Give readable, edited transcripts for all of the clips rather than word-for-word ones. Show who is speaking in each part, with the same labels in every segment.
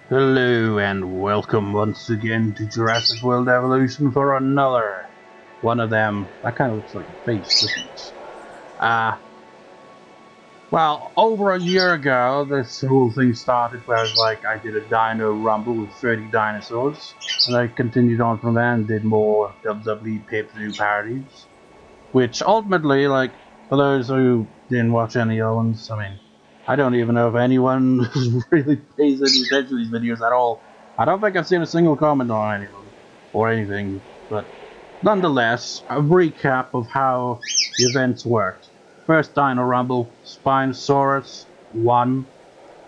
Speaker 1: Hello and welcome once again to Jurassic World Evolution for another one of them. That kind of looks like a face, doesn't it? Well, over a year ago, this whole thing started where I did a Dino Rumble with 30 dinosaurs, and I continued on from there and did more WWE pay-per-view parodies, which ultimately, for those who didn't watch any other ones, I don't even know if anyone really pays any attention to these videos at all. I don't think I've seen a single comment on any of them, or anything, but nonetheless, a recap of how the events worked. First Dino Rumble, Spinosaurus won,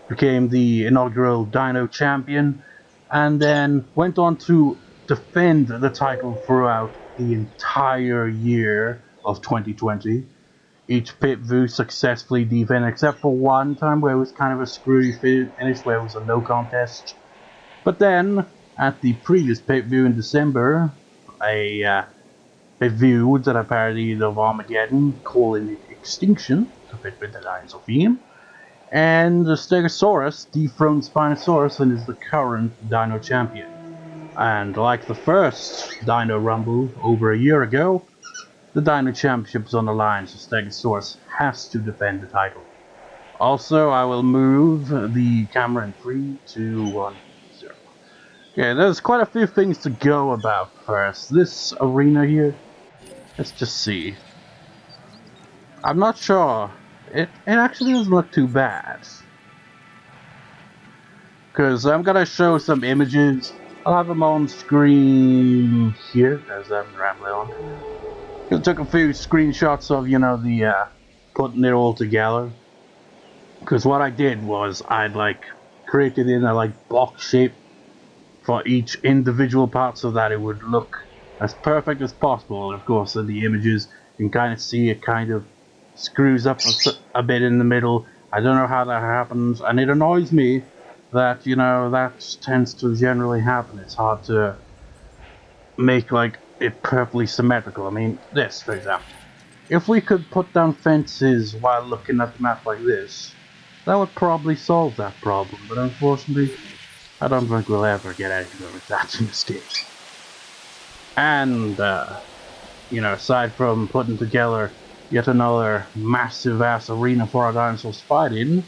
Speaker 1: became the inaugural Dino champion, and then went on to defend the title throughout the entire year of 2020. Each pay-per-view successfully defended, except for one time where it was kind of a screwy finish, where it was a no contest. But then, at the previous pay-per-view in December, a review that I parodied of Armageddon, calling it Extinction, to fit with the dinosaur theme, and the Stegosaurus dethroned Spinosaurus and is the current Dino champion. And like the first Dino Rumble over a year ago, the Dino Championship is on the line, so Stegosaurus has to defend the title. Also, I will move the camera in 3, 2, 1, 0. Okay, there's quite a few things to go about first. This arena here, let's just see. I'm not sure. It actually doesn't look too bad. Because I'm gonna show some images. I'll have them on screen here as I'm rambling on. I took a few screenshots of, the putting it all together. Because what I did was I'd created in a box shape for each individual part so that it would look as perfect as possible. And of course, in the images, you can kind of see it kind of screws up a bit in the middle. I don't know how that happens, and it annoys me that, that tends to generally happen. It's hard to make it perfectly symmetrical. I mean, this, for example. If we could put down fences while looking at the map like this, that would probably solve that problem, but unfortunately, I don't think we'll ever get anywhere with that in this game. And, aside from putting together yet another massive ass arena for our dinosaurs fight in,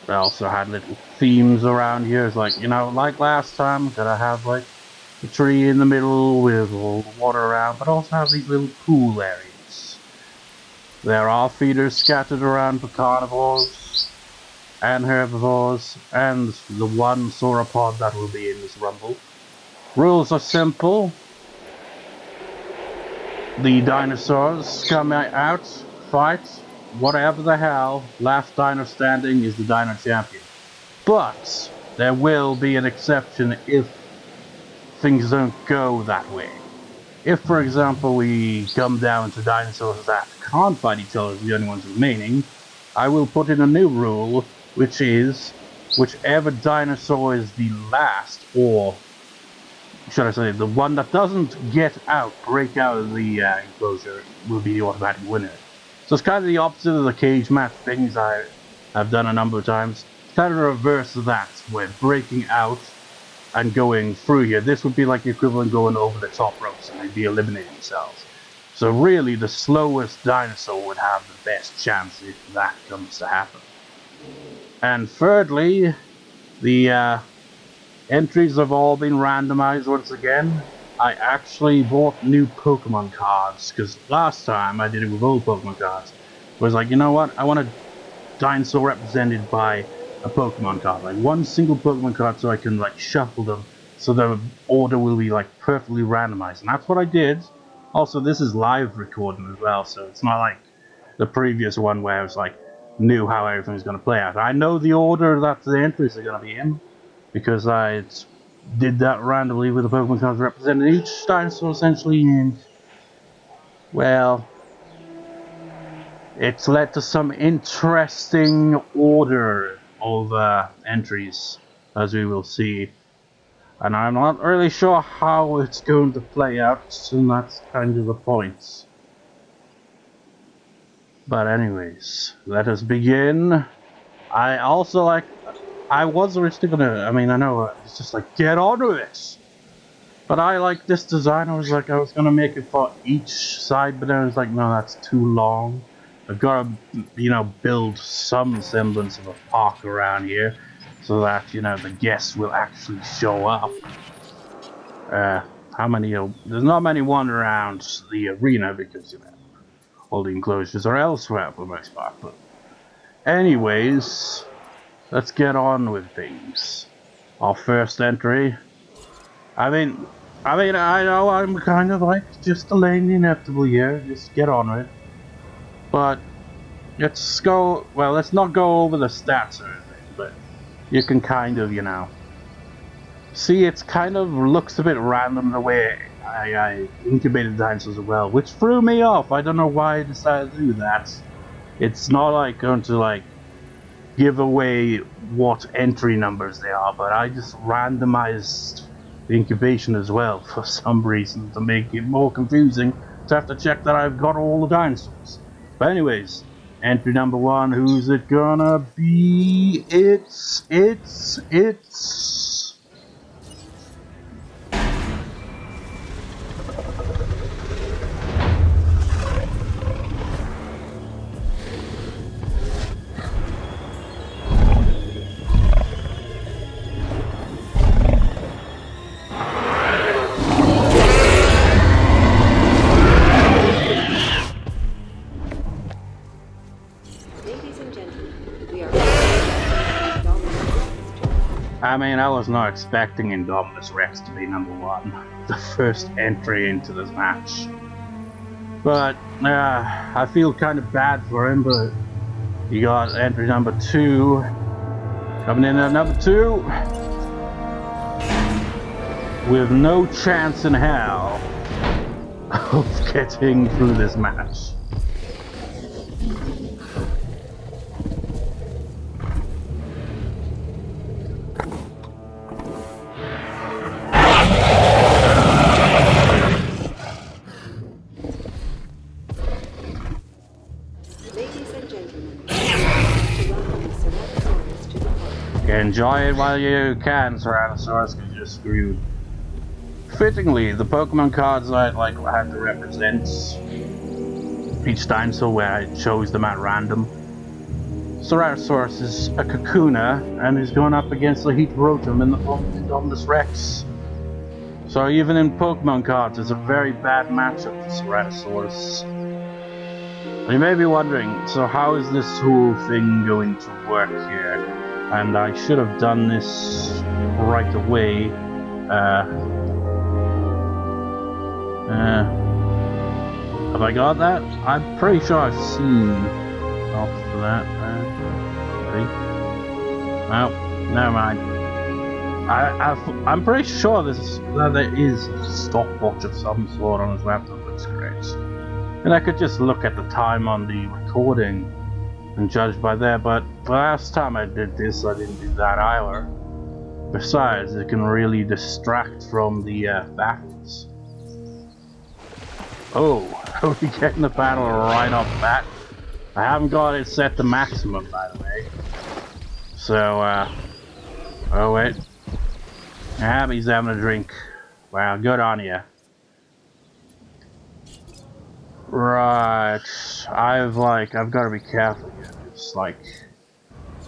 Speaker 1: we also had little themes around here. It's like last time, gotta have a tree in the middle with all the water around, but also have these little pool areas. There are feeders scattered around for carnivores and herbivores, and the one sauropod that will be in this rumble. Rules are simple. The dinosaurs come out, fight, whatever the hell, last dino standing is the dino champion. But there will be an exception if things don't go that way. If, for example, we come down to dinosaurs that can't fight each other, the only ones remaining, I will put in a new rule, which is whichever dinosaur is the last, or should I say, the one that doesn't break out of the enclosure, will be the automatic winner. So it's kind of the opposite of the cage match things I've done a number of times. It's kind of the reverse of that, where breaking out and going through here, this would be like the equivalent going over the top ropes and they'd be eliminating themselves. So really, the slowest dinosaur would have the best chance if that comes to happen. And thirdly, the entries have all been randomized once again. I actually bought new Pokemon cards, because last time I did it with old Pokemon cards. It was like, you know what, I want a dinosaur represented by a Pokemon card, one single Pokemon card, so I can shuffle them so the order will be perfectly randomized, and that's what I did. Also, this is live recording as well, so it's not like the previous one where I was knew how everything's going to play out. I know the order that the entries are going to be in because I did that randomly with the Pokemon cards representing each dinosaur essentially, and well, it's led to some interesting order of entries, as we will see. And I'm not really sure how it's going to play out, and that's kind of the point. But anyways, let us begin. I I was originally gonna, I mean, I know it's just like, get on with it. But I like this design. I was gonna make it for each side, but then I was like, no, that's too long. I've got to, build some semblance of a park around here so that, the guests will actually show up. How many? There's not many wandering around the arena because, all the enclosures are elsewhere for the most part. But anyways, let's get on with things. Our first entry. I mean, I know I'm kind of like just delaying the inevitable here. Just get on with it. But let's go. Well, let's not go over the stats or anything. But you can kind of, see. It's kind of looks a bit random the way I incubated dinosaurs as well, which threw me off. I don't know why I decided to do that. It's not like going to like give away what entry numbers they are, but I just randomized the incubation as well for some reason to make it more confusing to have to check that I've got all the dinosaurs. But anyways, entry number 1, who's it gonna be? It's I mean, I was not expecting Indominus Rex to be number 1, the first entry into this match. But, I feel kind of bad for him, but you got entry number 2. Coming in at number 2. With no chance in hell of getting through this match. Enjoy it while you can, Tyrannosaurus, because you're screwed. Fittingly, the Pokemon cards I had to represent each dinosaur where I chose them at random. Tyrannosaurus is a Kakuna and is going up against the Heatrotum in the form of Indominus Rex. So even in Pokemon cards, it's a very bad matchup for Tyrannosaurus. You may be wondering, so how is this whole thing going to work here? And I should have done this right away. Have I got that? I'm pretty sure I've seen off for that. No, never mind. I'm pretty sure that there is a stopwatch of some sort on his laptop. That's great. And I could just look at the time on the recording and judge by there, but the last time I did this, I didn't do that either. Besides, it can really distract from the battles. Oh, are we getting the battle right off the bat? I haven't got it set to maximum, by the way. So, oh wait. Abby's having a drink. Wow, good on you. Right, I've got to be careful here. It's like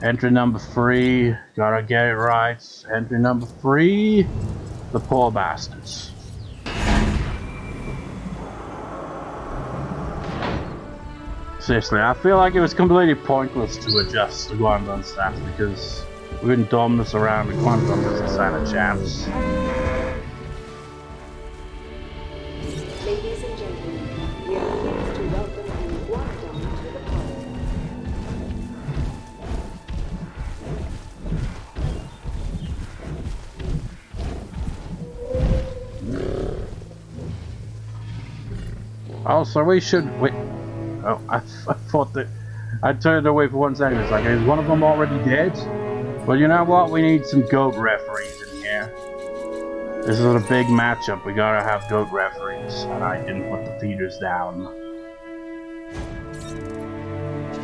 Speaker 1: entry number 3, gotta get it right. Entry number 3, the poor bastards. Seriously, I feel like it was completely pointless to adjust the Guandon stats because we wouldn't dom this around. The Guandon doesn't stand a chance.
Speaker 2: Ladies and gentlemen, we are pleased to welcome the Guandon to the park.
Speaker 1: Oh, so we should wait. Oh, I thought that I turned away for 1 second. It's like, is one of them already dead? Well, you know what? We need some GOAT referees in here. This is a big matchup. We gotta have GOAT referees, and I didn't put the feeders down.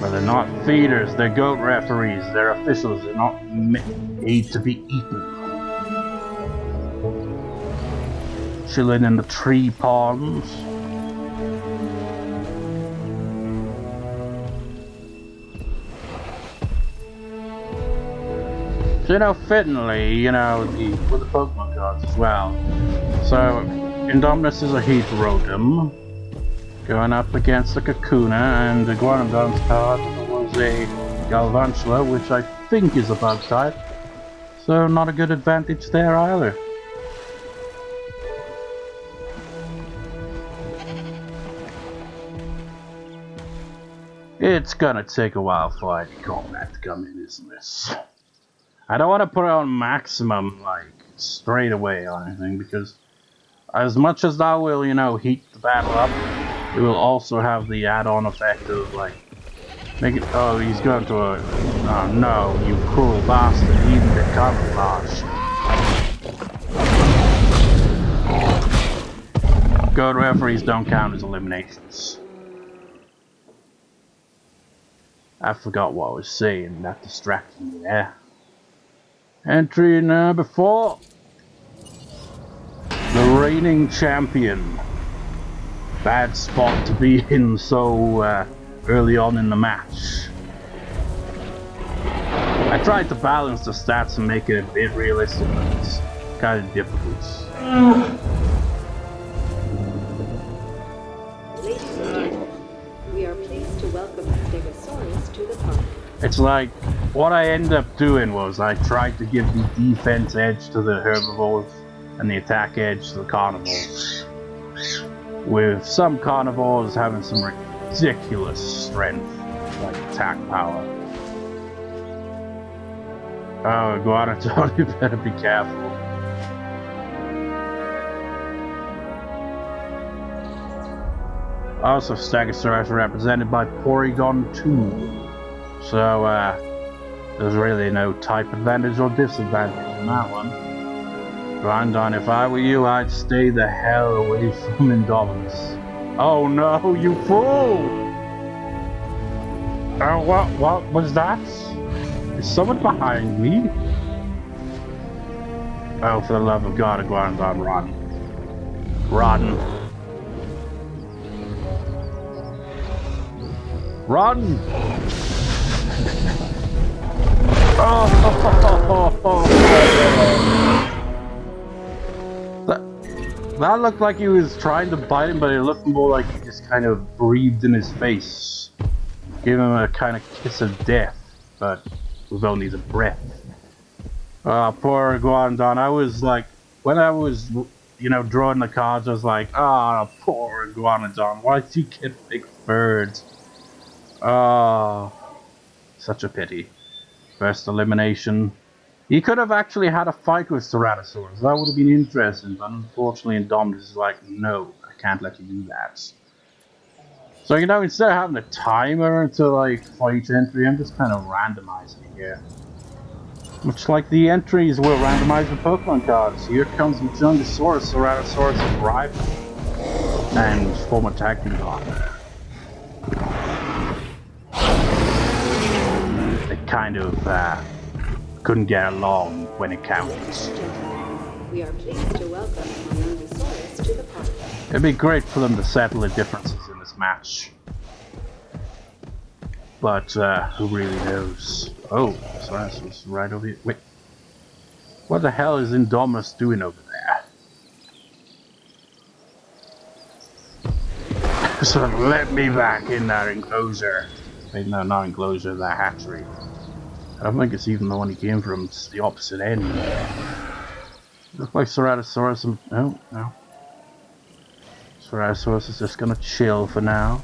Speaker 1: But they're not feeders, they're goat referees, they're officials, they're not made to be eaten. Chilling in the tree palms. So, you know, fittingly, you know, with the Pokemon cards as well. So, Indominus is a Heat Rotom, going up against the Kakuna, and the Guanodon's card was a Galvantula, which I think is a Bug type. So, not a good advantage there either. It's gonna take a while for ID combat to come in, isn't this? I don't want to put it on maximum, like, straight away or anything, because as much as that will, you know, heat the battle up, it will also have the add-on effect of, like, make it, oh, he's going to a, oh no, you cruel bastard, even the camouflage. Goat referees don't count as eliminations. I forgot what I was saying, that distracted me there. Entry number 4. The reigning champion. Bad spot to be in so early on in the match. I tried to balance the stats and make it a bit realistic, but it's kind of difficult.
Speaker 2: Ladies and gentlemen, we are pleased to welcome Stegosaurus to the park.
Speaker 1: It's like, what I ended up doing was I tried to give the defense edge to the herbivores and the attack edge to the carnivores. With some carnivores having some ridiculous strength, like attack power. Oh, Guanodon, you better be careful. Also, Stegosaurus represented by Porygon 2. So, there's really no type advantage or disadvantage in that one. Guanodon, if I were you, I'd stay the hell away from Indominus. Oh no, you fool! Oh, what was that? Is someone behind me? Oh, for the love of God, Guanodon, run. Run. Run! Oh, that looked like he was trying to bite him, but it looked more like he just kind of breathed in his face. Gave him a kind of kiss of death, but with only the breath. Poor Guanodon. I was like, when I was, you know, drawing the cards, I was like, poor Guanodon. Why did you get big birds? Oh, such a pity. First elimination. He could have actually had a fight with Tyrannosaurus. That would have been interesting, but unfortunately Indominus is like, no, I can't let you do that. So, you know, instead of having a timer to, like, for each entry, I'm just kind of randomizing it here. Much like the entries were randomized with Pokemon cards. Here comes Jungosaurus, Tyrannosaurus' rival, and former tag team partner. They kind of couldn't get along when it counted.
Speaker 2: We are pleased to welcome Allosaurus to the park.
Speaker 1: It'd be great for them to settle the differences in this match. But who really knows? Oh, Tyrannosaurus was right over here. Wait. What the hell is Indominus doing over there? So let me back in that enclosure. Wait, no, not enclosure, that hatchery. I don't think it's even the one he came from, it's the opposite end. Looks like Tyrannosaurus and... no. Tyrannosaurus is just gonna chill for now.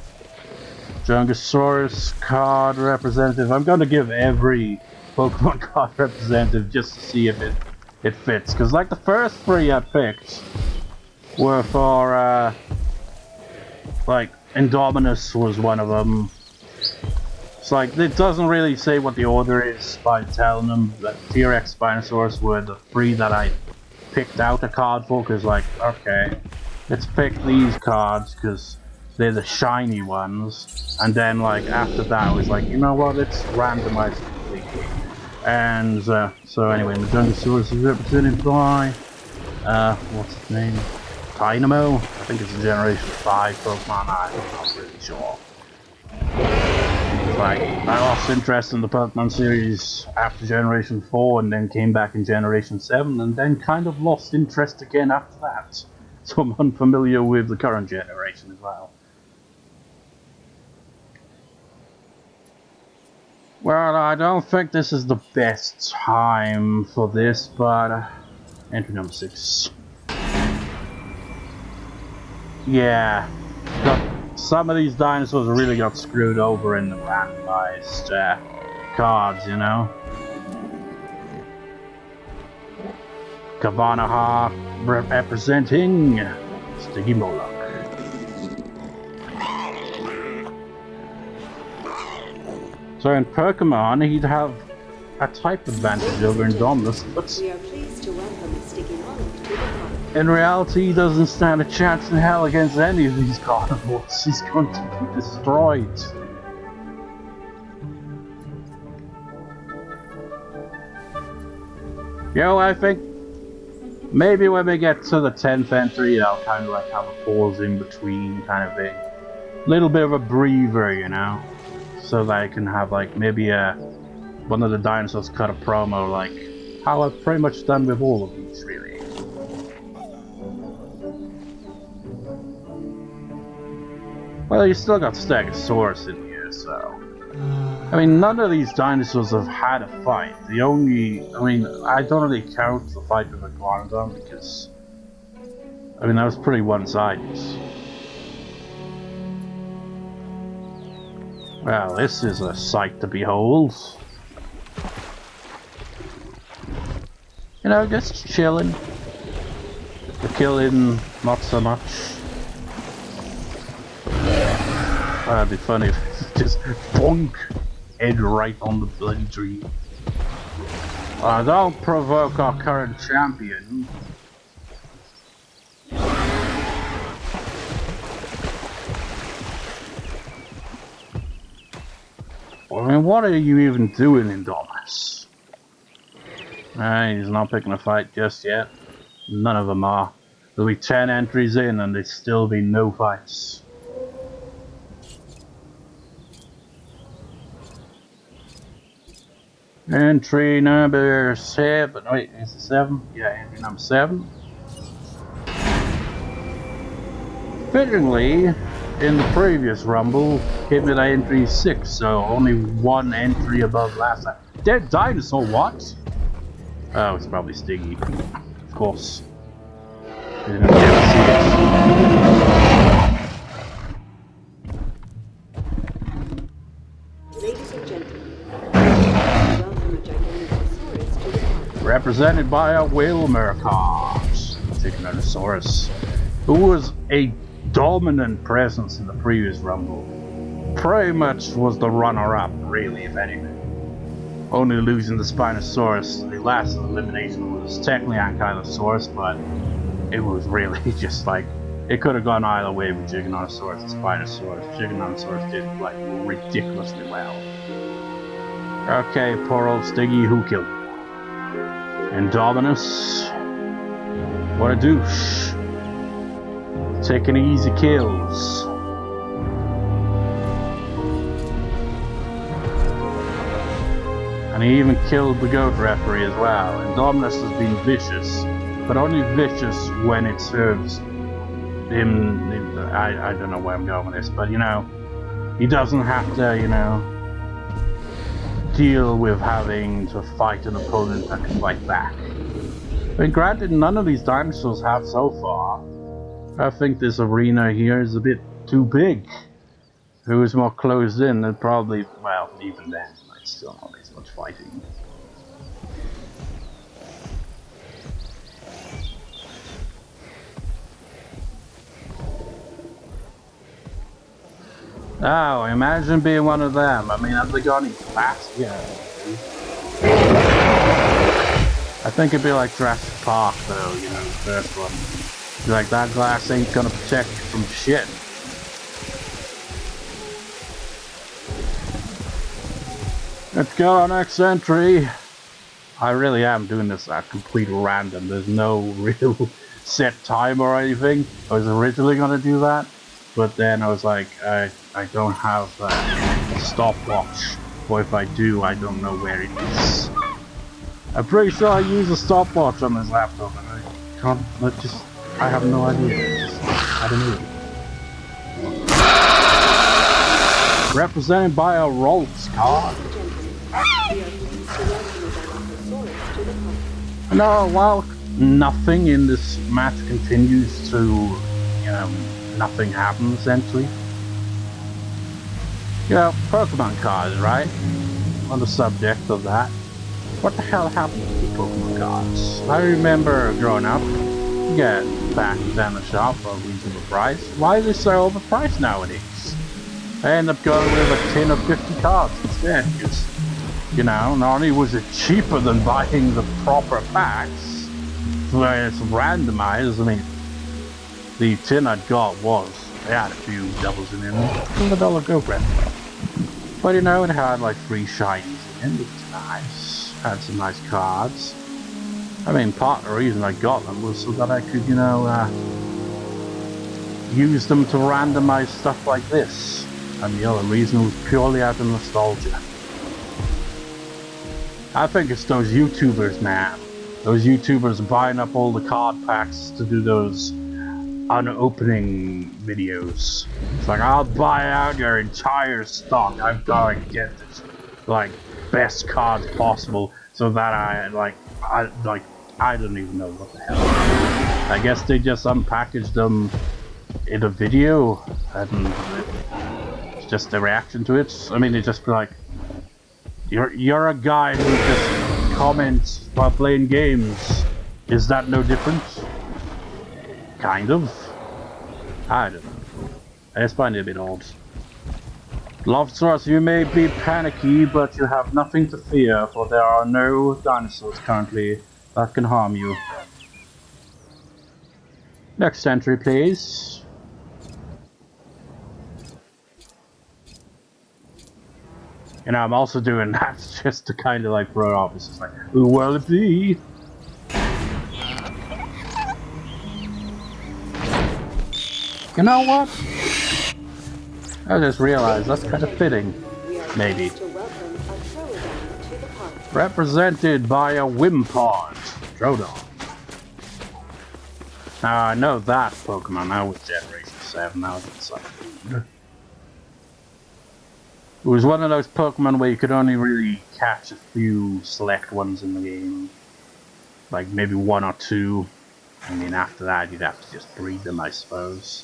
Speaker 1: Jungosaurus card representative. I'm gonna give every Pokemon card representative just to see if it fits. Because like the first 3 I picked were for, like, Indominus was one of them. It's like, it doesn't really say what the order is by telling them that T-Rex, Spinosaurus were the 3 that I picked out a card for, because like, okay, let's pick these cards, because They're the shiny ones. And then, like, after that, it was like, you know what, let's randomize it completely. And, so anyway, Stegosaurus is represented by, what's his name? Dynamo? I think it's a Generation 5 Pokemon, I'm not really sure. Like, I lost interest in the Pokemon series after Generation 4 and then came back in Generation 7 and then kind of lost interest again after that. So I'm unfamiliar with the current generation as well. Well, I don't think this is the best time for this, but entry number 6. Yeah, some of these dinosaurs really got screwed over in the randomized cards, you know. Kavanaugh representing Sticky Moloch. So in Pokemon, he'd have a type advantage over Indominus, but
Speaker 2: We are pleased to welcome Sticky Moloch to the park.
Speaker 1: in reality, he doesn't stand a chance in hell against any of these carnivores. He's going to be destroyed. You know, I think maybe when we get to the 10th entry, I'll kind of like have a pause in between kind of thing. Little bit of a breather, you know? So that I can have like maybe one of the dinosaurs cut a promo like how I've pretty much done with all of these, really. Well, you still got Stegosaurus in here, so... I mean, none of these dinosaurs have had a fight. The only... I mean, I don't really count the fight with Iguanodon because... I mean, that was pretty one-sided. Well, this is a sight to behold. You know, just chilling. The killing, not so much. That'd be funny if just bonk head right on the bloody tree. Don't provoke our current champion. I mean, what are you even doing, Indominus? He's not picking a fight just yet. None of them are. There'll be 10 entries in and there'll still be no fights. Entry number 7. Wait, is it 7? Yeah, entry number 7. Fittingly, in the previous Rumble, came at entry 6, so only one entry above last time. Dead dinosaur, what? Oh, it's probably Stiggy. Of course. Didn't get to see it.
Speaker 2: Ladies and gentlemen, welcome a Giganotosaurus to the park.
Speaker 1: Represented by a Wilmer card. Giganotosaurus, who was a dominant presence in the previous Rumble. Pretty much was the runner-up, really, if anything. Only losing the Spinosaurus, the last elimination was technically Ankylosaurus, but it was really just like, it could have gone either way with Giganotosaurus and Spinosaurus. Giganotosaurus did like ridiculously well. Okay, poor old Stiggy, who killed him? Indominus. What a douche. Taking easy kills. And he even killed the goat referee as well. Indominus has been vicious, but only vicious when it serves him. I don't know where I'm going with this, but you know, he doesn't have to, you know, deal with having to fight an opponent that can fight back. I mean, granted, none of these dinosaurs have so far. I think this arena here is a bit too big. If it was more closed in, then probably, well, even then, I'd still not as much fighting. Oh, imagine being one of them. I mean, have they got any glass? Yeah. I think it'd be like Jurassic Park, though, you know, the first one. Like, that glass ain't gonna protect you from shit. Let's go on next entry. I really am doing this at complete random. There's no real set time or anything. I was originally gonna do that, but then I was like, I don't have a stopwatch, or if I do, I don't know where it is. I'm pretty sure I use a stopwatch on this laptop, and I can't. I have no idea. I don't know. Represented by a Rolls card. No, while nothing in this match continues to, nothing happens essentially. Pokemon cards, right? On the subject of that. What the hell happened to the Pokemon cards? I remember growing up, you get back down the shop for a reasonable price. Why are they so overpriced nowadays? I end up going with a tin of 50 cards instead, because, not only was it cheaper than buying the proper packs, where it's randomized. I mean, the tin I got they had a few doubles in it, $1 go brand. But it had like 3 shinies in it, it was nice. Had some nice cards. I mean, part of the reason I got them was so that I could, use them to randomize stuff like this. And the other reason was purely out of nostalgia. I think it's those YouTubers, man. Those YouTubers buying up all the card packs to do those unopening videos. It's like, I'll buy out your entire stock. I've got to get this, best cards possible so that I don't even know what the hell. I guess they just unpackaged them in a video and it's just the reaction to it. I mean, they just be like, you're a guy who just comments while playing games. Is that no different? Kind of. I don't know. I just find it a bit odd. Allosaurus, you may be panicky, but you have nothing to fear, for there are no dinosaurs currently that can harm you. Next entry, please. I'm also doing that just to kind of throw it off. It's just like, who will it be? You know what? I just realized that's kind of fitting. Maybe. Represented by a Wimpod. Troodon. Now I know that Pokemon. That was Generation 7. That was insane. It was one of those Pokemon where you could only really catch a few select ones in the game. Like maybe 1 or 2. I mean, after that you'd have to just breed them, I suppose.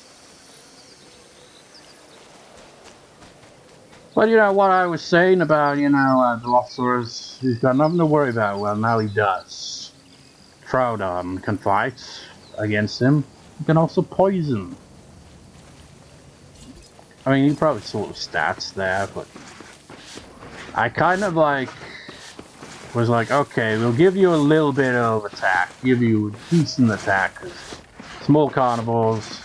Speaker 1: But what I was saying about, the Allosaurus, he's got nothing to worry about. Well, now he does. Troodon can fight against him. He can also poison. I mean, you probably saw the stats there, but I kind of was like, okay, we'll give you a little bit of attack, give you a decent attack, cause small carnivores.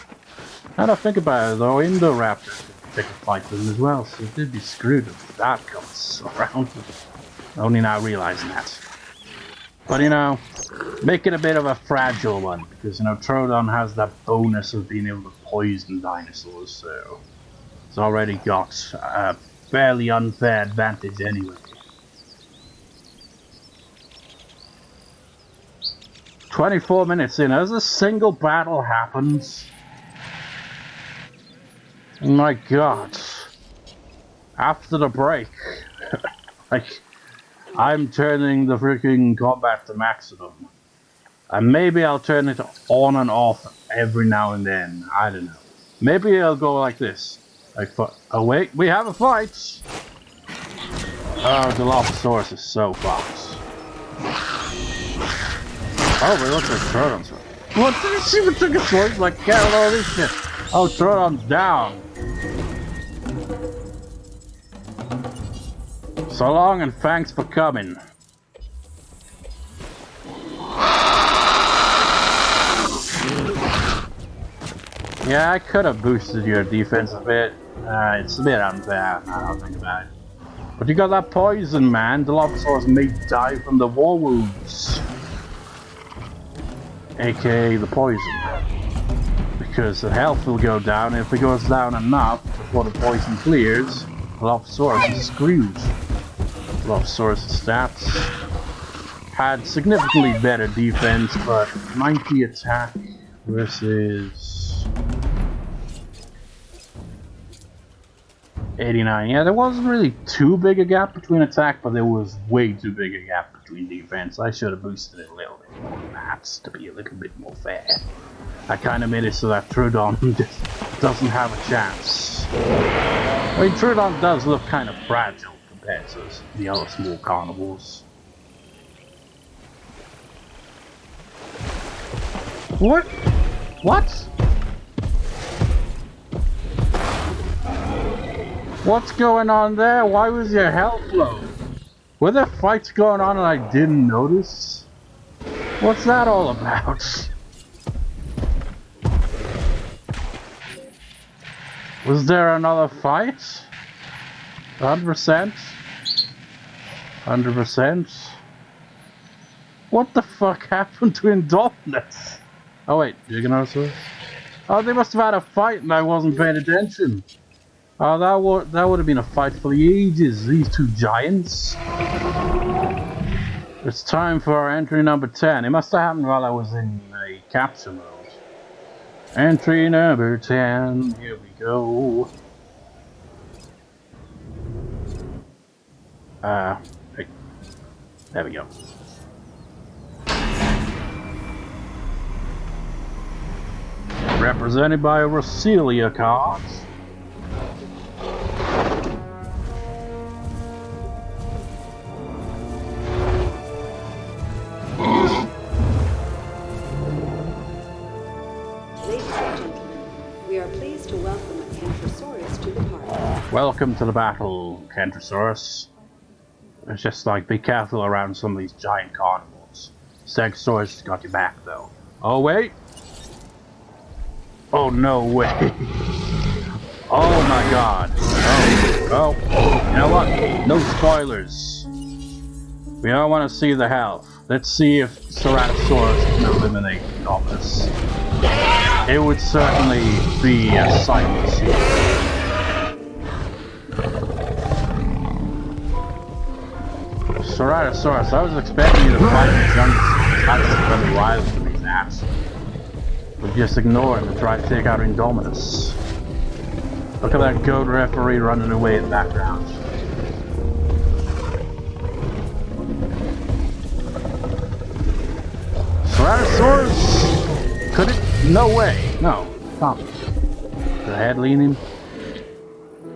Speaker 1: And I think about it though, Indoraptors could take a fight with them as well, so they'd be screwed if that comes around. Only now realizing that. But make it a bit of a fragile one, because Troodon has that bonus of being able to poison dinosaurs, so it's already got a fairly unfair advantage anyway. 24 minutes in, as a single battle happens. Oh my god. After the break, I'm turning the freaking combat to maximum. And maybe I'll turn it on and off every now and then. I don't know. Maybe I'll go like this. Oh wait, we have a fight! Oh, the Allosaurus is so fast. Oh, we look at Troodon's. What did you see? We took a sword get all this shit. Oh, Troodon's down. So long and thanks for coming. Yeah, I could have boosted your defense a bit. It's a bit unfair now that I think about it. But you got that poison, man. Dilophosaurs may die from the war wounds. AKA the poison. Because the health will go down. If it goes down enough before the poison clears, Allosaurus is screwed. Allosaurus stats had significantly better defense, but 90 attack versus 89. Yeah, there wasn't really too big a gap between attack, but there was way too big a gap between defense. I should have boosted it a little bit more than that to be a little bit more fair. I kind of made it so that Trudon just doesn't have a chance. I mean, Trudon does look kind of fragile compared to the other small carnivores. What? What? What's going on there? Why was your health low? Were there fights going on and I didn't notice? What's that all about? Was there another fight? 100%? 100%? What the fuck happened to Indominus? Oh wait, Giganosaurus? Oh, they must have had a fight and I wasn't paying attention. Oh, that would have been a fight for the ages, these two giants. It's time for our entry number 10. It must have happened while I was in a capture mode. Entry number 10, here we go. Hey. There we go. Represented by a Roselia card. Welcome to the battle, Kentrosaurus. It's just like, be careful around some of these giant carnivores. Stegosaurus has got your back, though. Oh, wait! Oh, no way! Oh my god! Oh, you know what? No spoilers. We don't want to see the health. Let's see if Ceratosaurus can eliminate Indominus. It would certainly be a sight to see. Ceratosaurus, I was expecting you to fight the Jungus. That's really wild for these apps. But just ignore him and try to take out Indominus. Look at that goat referee running away in the background. Ceratosaurus! Could it? No way. No. Stop. The head leaning.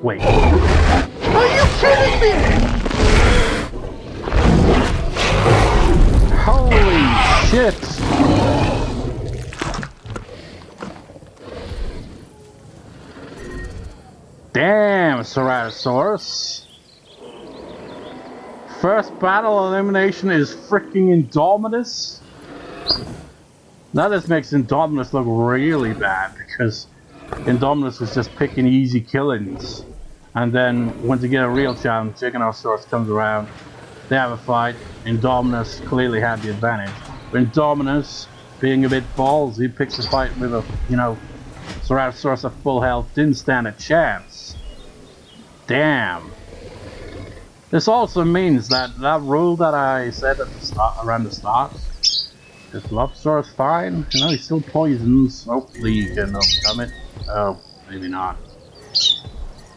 Speaker 1: Wait. Are you kidding me? Holy shit! Damn, Ceratosaurus. First battle elimination is freaking Indominus. Now this makes Indominus look really bad because Indominus was just picking easy killings. And then once you get a real challenge, Giganosaurus comes around. They have a fight. Indominus clearly had the advantage. But Indominus, being a bit ballsy, picks a fight with a, Ceratosaurus at full health, didn't stand a chance. Damn. This also means that rule that I said at the start, around the start, is Allosaurus fine? He still poisons. Hopefully you can overcome it. Oh, maybe not.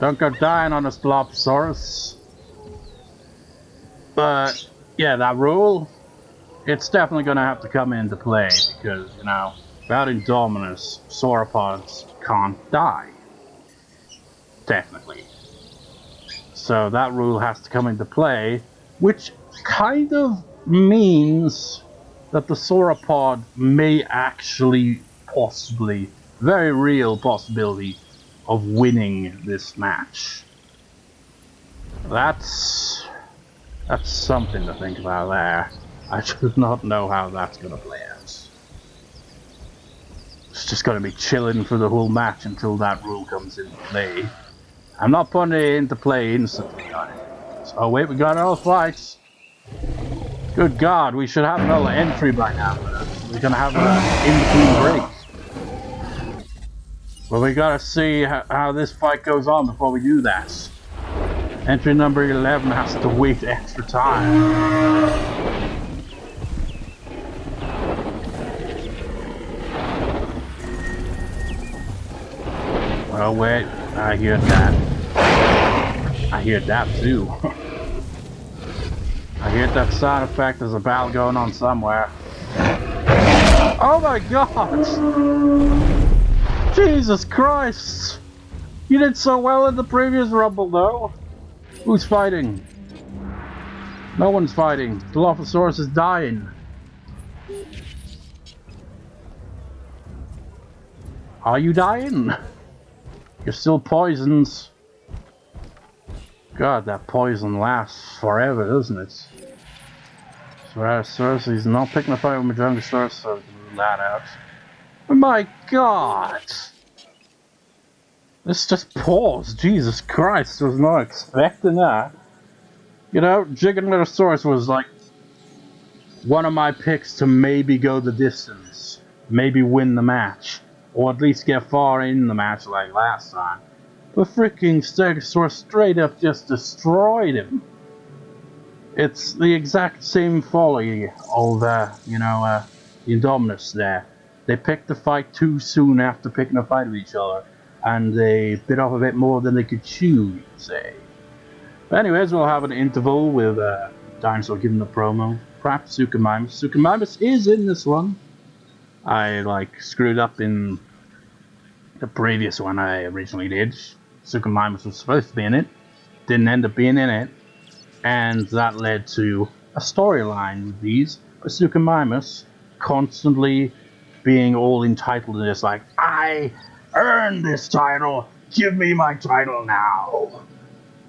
Speaker 1: Don't go dying on us, Allosaurus. But, yeah, that rule, it's definitely going to have to come into play because, without Indominus, sauropods can't die. Technically. So that rule has to come into play, which kind of means that the sauropod may actually, possibly, very real possibility of winning this match. That's something to think about there. I do not know how that's going to play out. It's just going to be chilling for the whole match until that rule comes into play. I'm not putting it into play instantly on it. Oh wait, we got all fights. Good God, we should have another entry by now. We're gonna have in-between breaks. But we gotta see how this fight goes on before we do that. Entry number 11 has to wait extra time. Oh wait, I hear that. I hear that too. I hear that sound effect. There's a battle going on somewhere. Oh my God! Jesus Christ! You did so well in the previous Rumble though. Who's fighting? No one's fighting. The Allosaurus is dying. Are you dying? You're still poisoned. God, that poison lasts forever, doesn't it? Jurassic, he's not picking a fight with my Dinosaurs, so I can rule that out. Oh my God! Let's just pause. Jesus Christ, I was not expecting that. You know, Giganotosaurus was like one of my picks to maybe go the distance, maybe win the match, or at least get far in the match like last time. But freaking Stegosaurus straight up just destroyed him. It's the exact same folly of, the Indominus there. They picked the fight too soon after picking a fight with each other, and they bit off a bit more than they could chew, you could say. But anyways, we'll have an interval with Dinosaur giving the promo. Perhaps Untitled. Untitled is in this one. I screwed up in the previous one I originally did. Untitled was supposed to be in it, didn't end up being in it, and that led to a storyline with these. But Untitled constantly being all entitled and just like, I earned this title, give me my title now.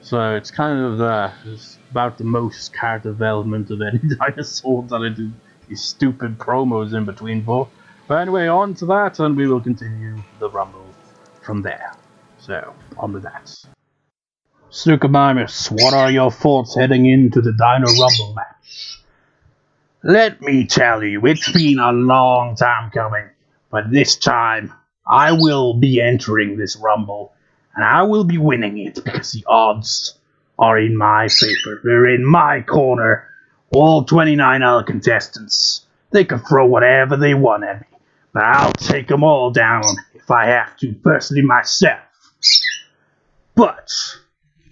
Speaker 1: So it's kind of it's about the most character development of any dinosaur that I do these stupid promos in between for. But anyway, on to that, and we will continue the Rumble from there. So, on with that. Untitled, what are your thoughts heading into the Dino Rumble match? Let me tell you, it's been a long time coming, but this time, I will be entering this Rumble, and I will be winning it because the odds are in my favor. They're in my corner. All 29 other contestants, they can throw whatever they want at me, but I'll take them all down if I have to, personally myself. But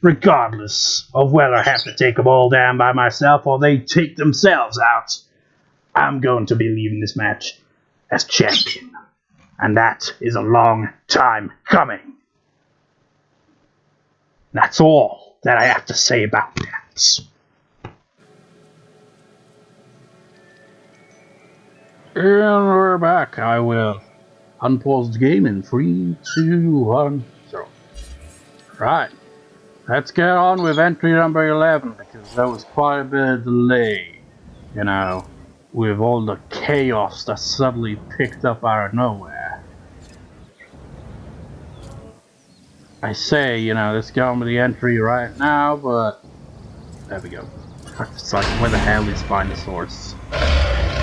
Speaker 1: regardless of whether I have to take them all down by myself or they take themselves out, I'm going to be leaving this match as champion. And that is a long time coming. That's all that I have to say about that. And we're back. I will unpause the game in 3, 2, 1, 0. Right. Let's get on with entry number 11, because there was quite a bit of delay, with all the chaos that suddenly picked up out of nowhere. I say, let's get on with the entry right now, but there we go. It's like, where the hell is Dinosaurs?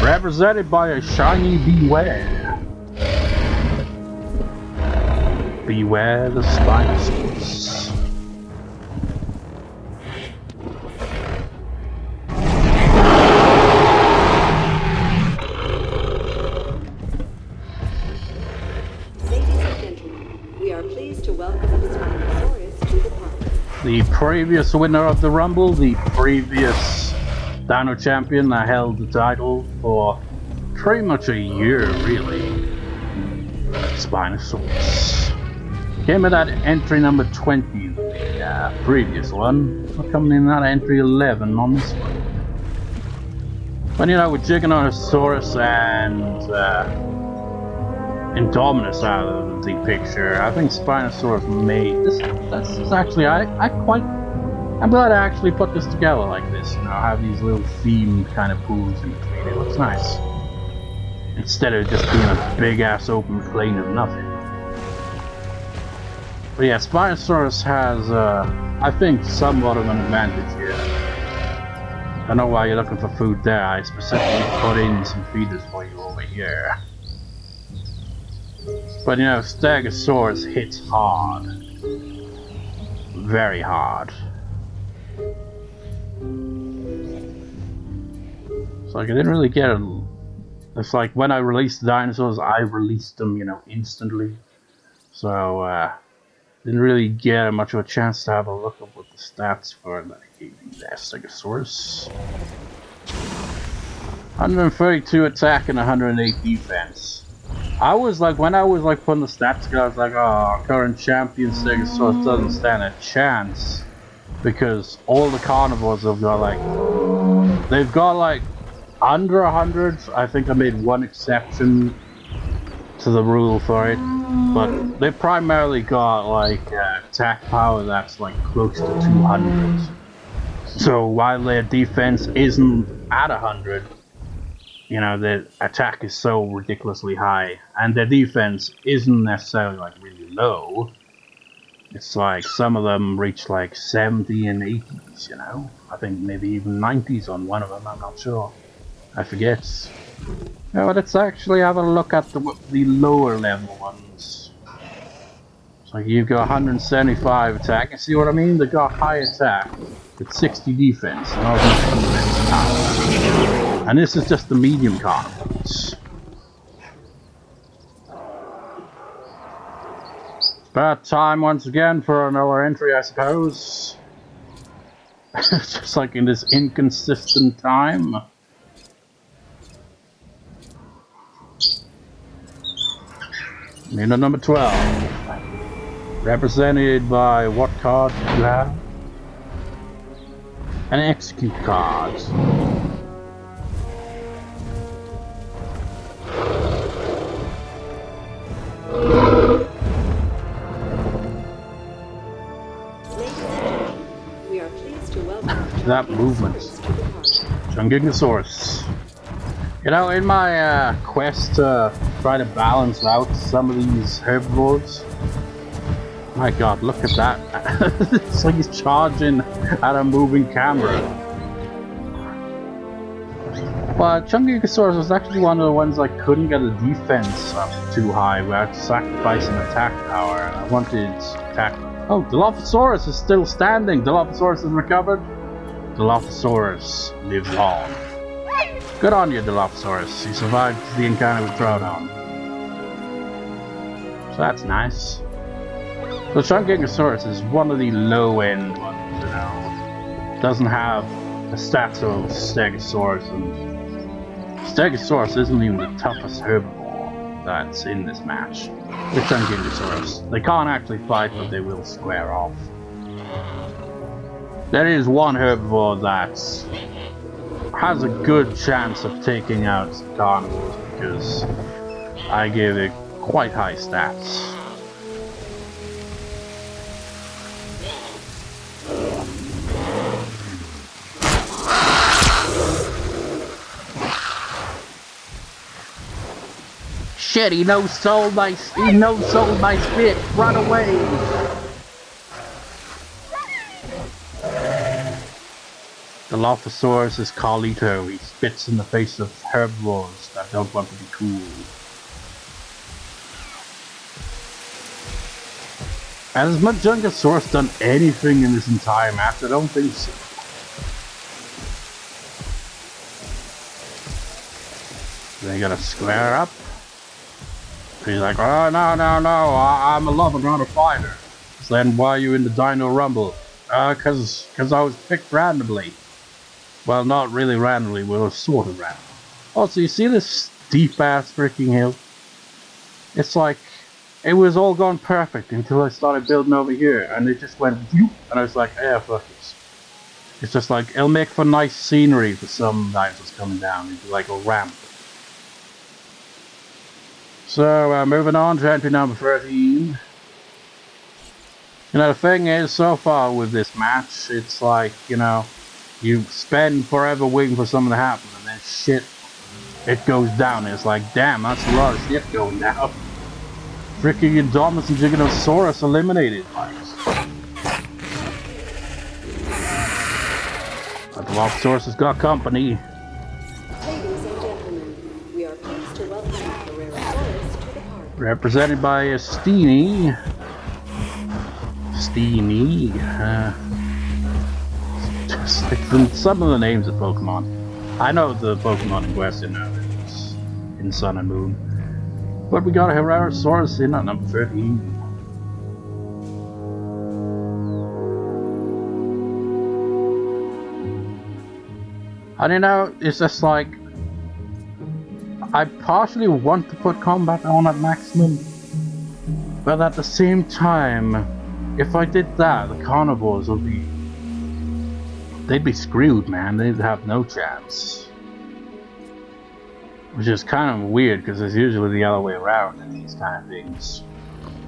Speaker 1: Represented by a shiny Beware. Beware the Spinosaurus. The previous winner of the Rumble, the previous Dino Champion that held the title for pretty much a year, really. Spinosaurus. Came in at entry number 20, the previous one. Coming in at entry 11 on this one. But with Giganotosaurus and Indominus out of the picture, I think Spinosaurus made this. That's actually, I'm glad I actually put this together like this. Have these little themed kind of pools in between. It looks nice. Instead of just being a big ass open plain of nothing. But yeah, Spinosaurus has, I think, somewhat of an advantage here. I know why you're looking for food there. I specifically put in some feeders for you over here. But you know, Stegosaurus hits hard. Very hard. So like, I didn't really get a... It's like when I released the dinosaurs, I released them, you know, instantly. So, didn't really get much of a chance to have a look at what the stats for the Stegosaurus. 132 attack and 108 defense. I was like, when I was like putting the stats together, I was like, oh, current champion Stegosaurus doesn't stand a chance. Because all the carnivores have got like, they've got like under 100. I think I made one exception to the rule for it. But they primarily got like attack power that's like close to 200. So while their defense isn't at 100, you know, their attack is so ridiculously high, and their defense isn't necessarily like really low. It's like some of them reach like 70 and 80s, you know. I think maybe even 90s on one of them, I'm not sure. I forget. Yeah, but let's actually have a look at the lower level ones. So you've got 175 attack, you see what I mean? They got high attack with 60 defense, and all defense power. And this is just the medium carnivores. About time once again for another entry, I suppose. Just like in this inconsistent time. Unit number 12. Represented by what card do you have? An execute card. That movement. Untitled. You know, in my quest to try to balance out some of these herbivores, my god, look at that. It's like he's charging at a moving camera. But Untitled was actually one of the ones I couldn't get the defense up too high without sacrificing attack power. I wanted attack. Oh, Allosaurus is still standing. Allosaurus is recovered. Allosaurus lives on. Good on you, Allosaurus. You survived the encounter with Troodon. So that's nice. So Untitled is one of the low-end ones, you know. Doesn't have the stats of Stegosaurus, and Stegosaurus isn't even the toughest herbivore that's in this match. With Untitled. They can't actually fight, but they will square off. There is one herbivore that has a good chance of taking out carnivores because I gave it quite high stats. Shit, he no-sold my spit. Run away. The Allosaurus is Carlito. He spits in the face of herbivores that don't want to be cool. And has Untitled done anything in this entire match? I don't think so. They gotta square up. He's like, oh no, I'm a lover, not a fighter. So then why are you in the Dino Rumble? Cause I was picked randomly. Well, not really randomly, we were sort of random. Also, you see this steep ass freaking hill? It's like, it was all gone perfect until I started building over here, and it just went whoop, and I was like, yeah, fuck this. It's just like, it'll make for nice scenery for some dinosaurs coming down, into like a ramp. So, moving on to entry number 13. You know, the thing is, so far with this match, it's like, you know, you spend forever waiting for something to happen, and then shit, it goes down. It's like, damn, that's a lot of shit going down. Freaking Indominus and Dinosaurs eliminated. But the Allosaurus has got company.
Speaker 2: Ladies and gentlemen, we are pleased to welcome the Rherosaurus to the park.
Speaker 1: Represented by a Steenie. Just like some of the names of Pokemon. I know the Pokemon in question now is in Sun and Moon. But we got a Rherosaurus in at number 13. And you know, it's just like I partially want to put combat on at maximum, but at the same time, if I did that, the carnivores would be... they'd be screwed, man. They'd have no chance. Which is kind of weird, because it's usually the other way around in these kind of things.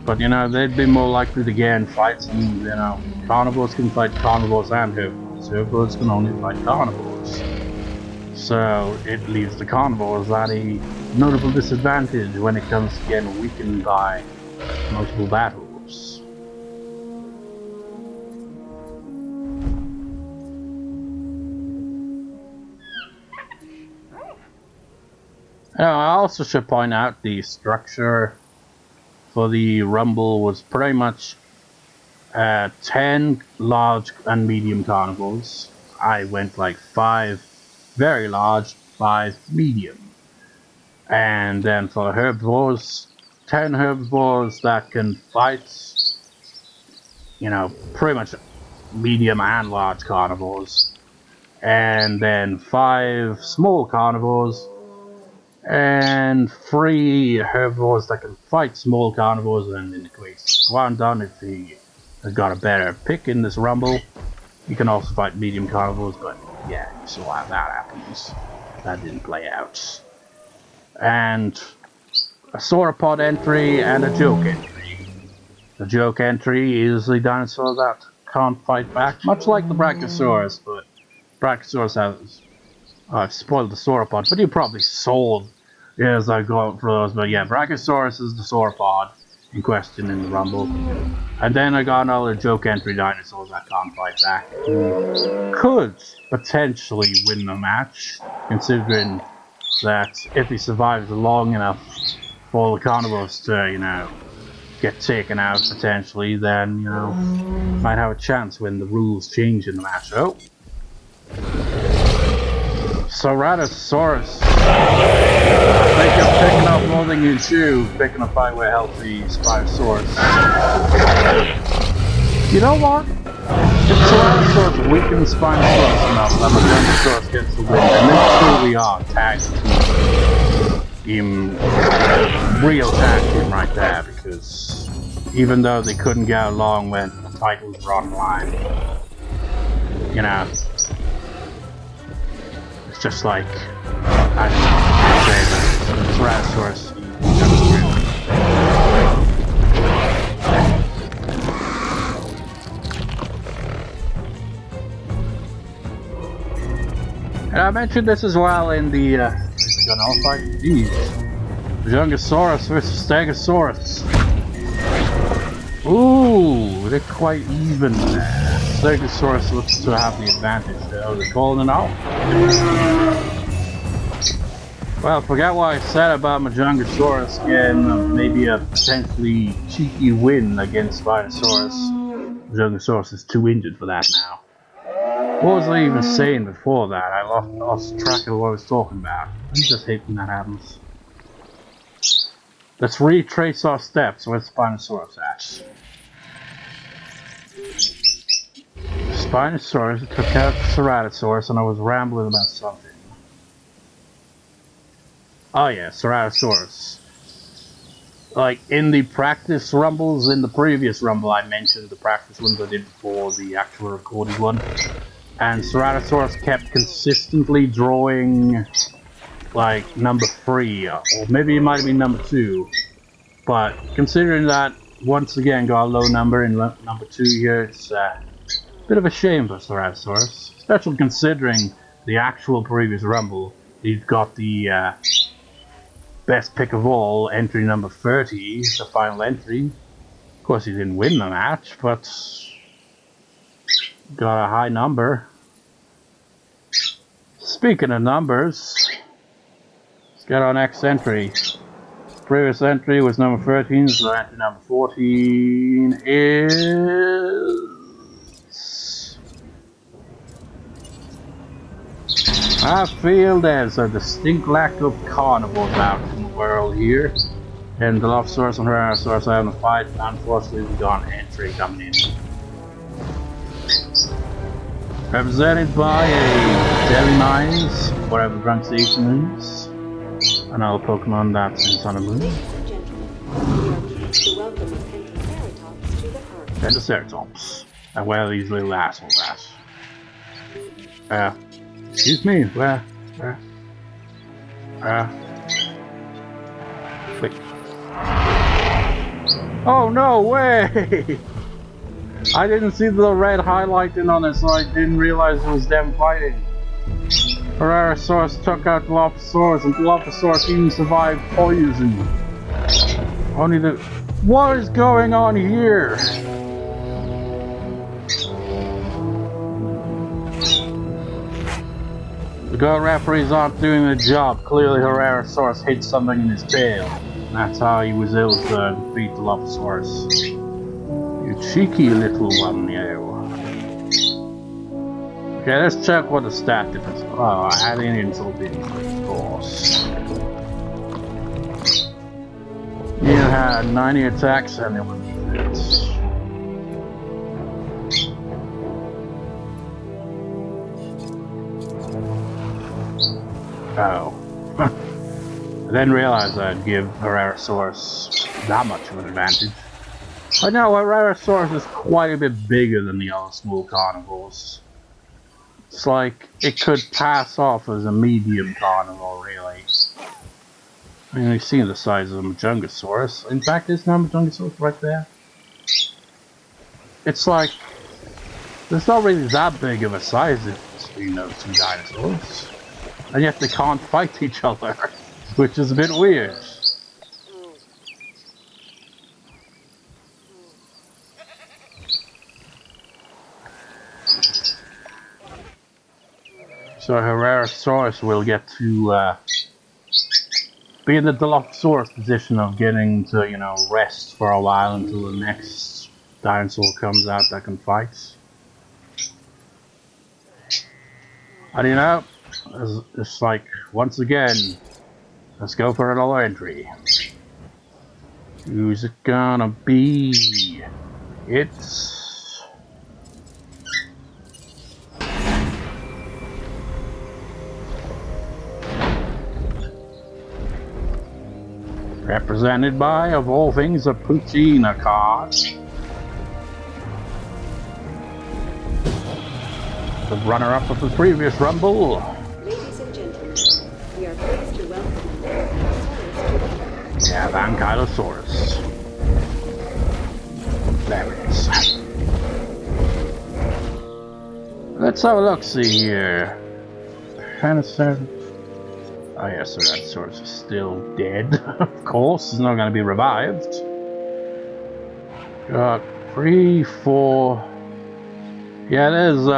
Speaker 1: But you know, they'd be more likely to get in fights, and you know, carnivores can fight carnivores and herbivores. Herbivores can only fight carnivores. So it leaves the carnivores at a notable disadvantage when it comes to getting weakened by multiple battles. I also should point out the structure for the Rumble was pretty much 10 large and medium carnivores. I went like 5 very large, 5 medium. And then for the herbivores, 10 herbivores that can fight, you know, pretty much medium and large carnivores. And then 5 small carnivores, and 3 herbivores that can fight small carnivores, and in the case of Guandon, if he has got a better pick in this Rumble, he can also fight medium carnivores, but yeah, you saw how that happens. That didn't play out. And a sauropod entry and a joke entry. The joke entry is the dinosaur that can't fight back, much like the Brachiosaurus, but Brachiosaurus has... I've spoiled the sauropod, but you probably sold as I go for those. But yeah, Brachiosaurus is the sauropod in question in the Rumble. And then I got another joke entry dinosaurs that can't fight back, who could potentially win the match, considering that if he survives long enough for the carnivores to, you know, get taken out potentially, then, you know, might have a chance when the rules change in the match. Oh! Ceratosaurus. I think you're picking up more than you chew, picking a fight with healthy Spinosaurus. You know what? If Ceratosaurus weakens Spinosaurus enough, then the Dinosaurus gets the win. And this truly are tag team. Real tag team right there, because even though they couldn't get along when the titles were on the line, you know, it's just like, I don't know, say that Ceratosaurus. And I mentioned this as well in the, Jungosaurus versus Stegosaurus. Ooh, they're quite even there. Stegosaurus looks to have the advantage though. They're calling it out. Well, forget what I said about Majungasaurus getting maybe a potentially cheeky win against Spinosaurus. Majungasaurus is too injured for that now. What was I even saying before that? I lost track of what I was talking about. I just hate when that happens. Let's retrace our steps. Where's Spinosaurus at? Spinosaurus took out Ceratosaurus, and I was rambling about something. Oh yeah, Ceratosaurus. Like in the practice rumbles in the previous rumble, I mentioned the practice ones I did before the actual recorded one. And Ceratosaurus kept consistently drawing like number 3, or maybe it might have been number 2. But considering that once again got a low number in number 2 here, it's a bit of a shame for Ceratosaurus. Especially considering the actual previous rumble, he got the best pick of all, entry number 30, the final entry. Of course he didn't win the match, but got a high number. Speaking of numbers, let's get our next entry. Previous entry was number 13, so entry number 14 is... I feel there's a distinct lack of carnivores out in the world here. And the Allosaurus and Tyrannosaurus are having a fight. Unfortunately, we got an entry coming in. Represented by a Deli Mines, whatever the pronunciation is. Another Pokemon that's in Sun and Moon.
Speaker 2: Ladies and gentlemen, we are pleased to welcome the Pentaceratops to the park.
Speaker 1: Pentaceratops. And where are these little assholes at? Excuse me, where? Wait. Oh, no way! I didn't see the red highlighting on it, so I didn't realize it was them fighting. Allosaurus took out Allosaurus, and Allosaurus even survived poison. Only the... What is going on here? The girl referees aren't doing the job. Clearly, Allosaurus hit something in his tail. That's how he was able to defeat the Allosaurus. You cheeky little one, you. Okay, let's check what the stat difference is. Oh, adding insult damage, of course. You had 90 attacks and it was hits. Oh. I didn't realize I'd give Allosaurus that much of an advantage. I know Allosaurus is quite a bit bigger than the other small carnivores. It's like it could pass off as a medium carnivore, really. I mean, we've seen the size of a Majungasaurus. In fact, there's no Majungasaurus right there. It's like there's not really that big of a size difference between those two dinosaurs. And yet they can't fight each other, which is a bit weird. So Allosaurus will get to be in the Dilophosaurus position of getting to, you know, rest for a while until the next dinosaur comes out that can fight. How do you know? It's like, once again, let's go for another entry. Who's it gonna be? It's... represented by, of all things, a Puccina card. The runner-up of the previous Rumble.
Speaker 2: Ladies and gentlemen, we are pleased to welcome the Allosaurus to the park.
Speaker 1: Yeah, Ankylosaurus. There it is. Let's have a look-see here. Pentaceratops. Oh yeah, so that source is still dead. Of course, it's not going to be revived. Got 3, 4. Yeah, there's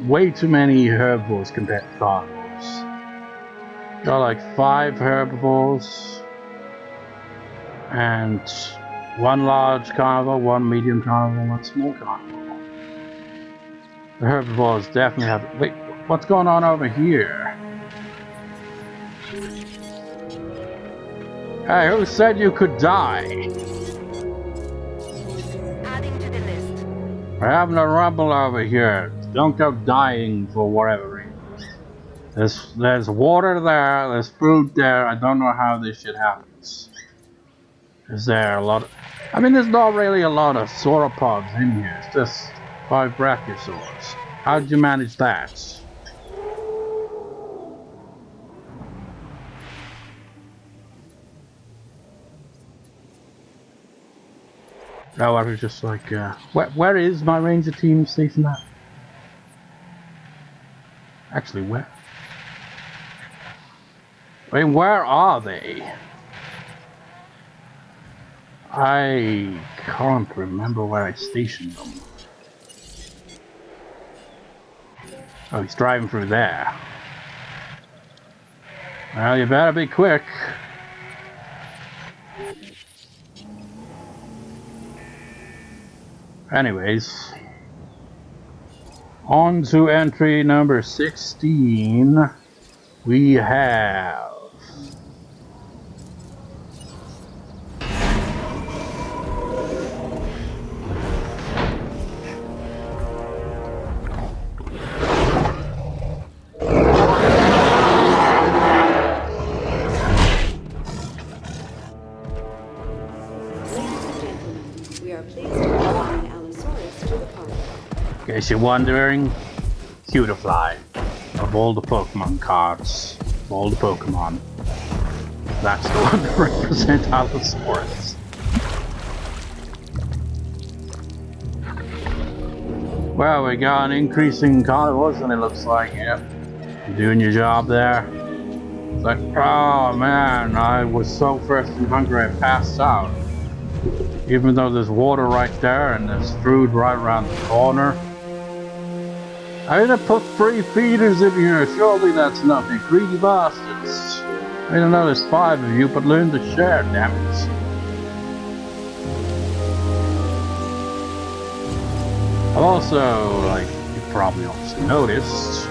Speaker 1: way too many herbivores compared to carnivores. Got like 5 herbivores. And 1 large carnivore, 1 medium carnivore, 1 small carnivore. The herbivores definitely have... Wait, what's going on over here? Hey, who said you could die?
Speaker 3: Adding to the list.
Speaker 1: We're having a rumble over here. Don't go dying for whatever reason. There's water there, there's food there. I don't know how this shit happens. Is there a lot of... I mean, there's not really a lot of sauropods in here. It's just 5 brachiosaurs. How did you manage that? Oh, I was just like, where is my ranger team stationed at? Actually, where? I mean, where are they? I can't remember where I stationed them. Oh, he's driving through there. Well, you better be quick. Anyways, on to entry number 16. We have
Speaker 2: we are pleased to welcome an Allosaurus to the park.
Speaker 1: in case you're wondering, Cutiefly. Of all the Pokemon cards, of all the Pokemon, that's the one that represents Allosaurus. Well, we got an increasing carnivores, and it looks like, yeah, you're doing your job there. It's like, oh man, I was so thirsty and hungry I passed out. Even though there's water right there and there's food right around the corner. I didn't put 3 feeders in here, surely that's enough, you greedy bastards. I don't know there's 5 of you, but learn to share, damn it. I've also, like, you probably also noticed,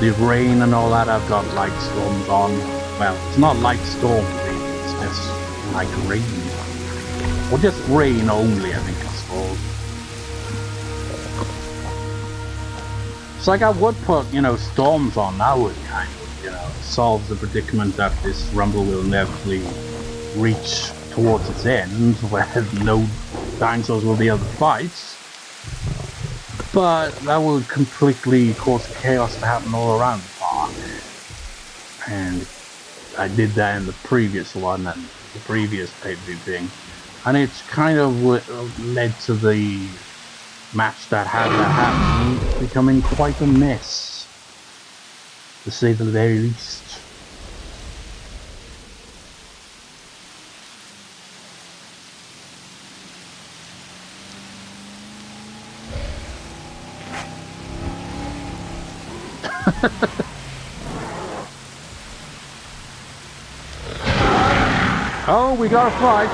Speaker 1: the rain and all that, I've got light storms on. Well, it's not light storm rain, it's just like rain. Or just rain only, I think it's called. It's like I would put, you know, storms on, that would kind of, you know, solve the predicament that this rumble will inevitably reach towards its end, where no dinosaurs will be able to fight. But that would completely cause chaos to happen all around the park. And I did that in the previous one, and the previous PPV thing. And it's kind of led to the match that had that happen becoming quite a mess, to say the very least. Oh, we got a fight!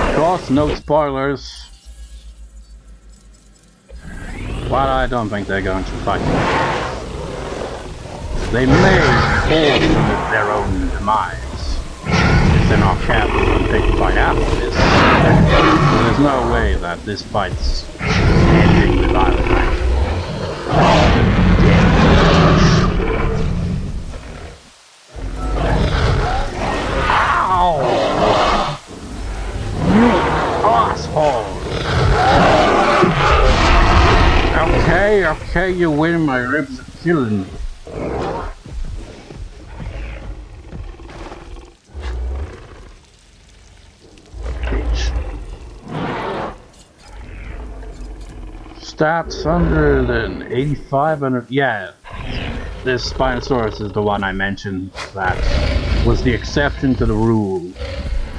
Speaker 1: Of course, no spoilers. But I don't think they're going to fight. They may fall to their own demise if they're not careful and take the fight after this. So there's no way that this fight's ending with either fight. Ow! You asshole! Okay, you win, my ribs are killing me. Stats under than 85 and yeah, this Spinosaurus is the one I mentioned that was the exception to the rule.